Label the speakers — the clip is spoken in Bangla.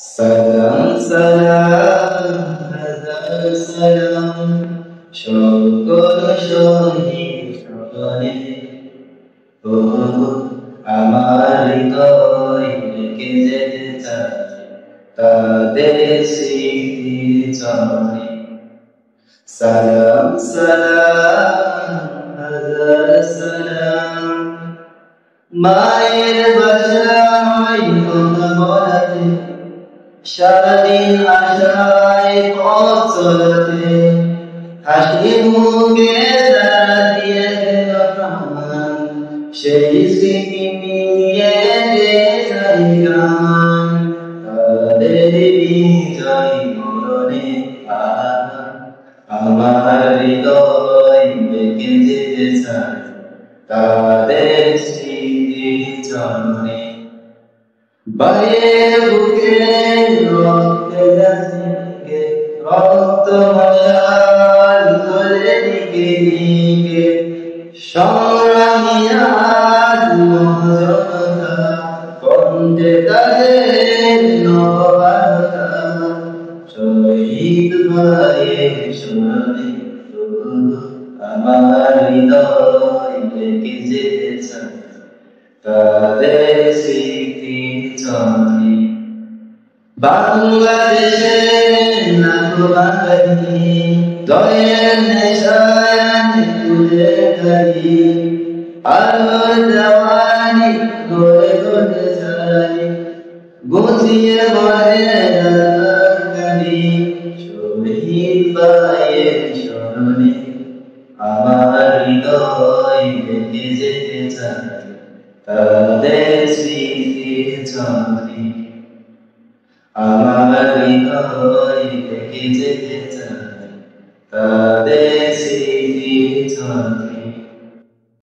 Speaker 1: সালাম সালাম হাজার সালাম সকল শহীদ স্মরণে ও আমার হৃদয় রেখে যেতে চাই তাদের স্মৃতি চরণে। সালাম সালাম হাজার সালাম মায়ের বাসায় কথা বলাতে সারাদিন আশায় পথ চলাতে হাসি মুখে যারা দিয়ে গেল প্রাণ সেই স্মৃতি নিয়ে যে যাই গান তাদের বিজয় মরণে আমার হৃদয় বেঁকে যেতে চায় তাদের স্মৃতি চরণে। বাইরের বুকে রক্তে যাচ্ছে রক্ত মশাল ধরে দিকে দিকে সংগ্রামী আজ মহাজনতা কণ্ঠে তাদের নববার্তা শহীদ ভাইয়ের স্মরণে আমার হৃদয় বেঁকে যেতে চায় তাদের স্মৃতি চরণে। বাংলাদেশের লাখো বাঙালি দয়ের নেশায় তুলে ধরি আলোর জওয়ানি গড়ে গড়ে ছাই গুছিয়ে বলে রাজধানী শহীদ ভাইয়ের স্মরণে আমার হৃদয় বেঁকে যেতে চায় তাদের স্মৃতি চরণে। আমার হৃদয় বেঁকে যেতে চায় তাদের স্মৃতি চরণে।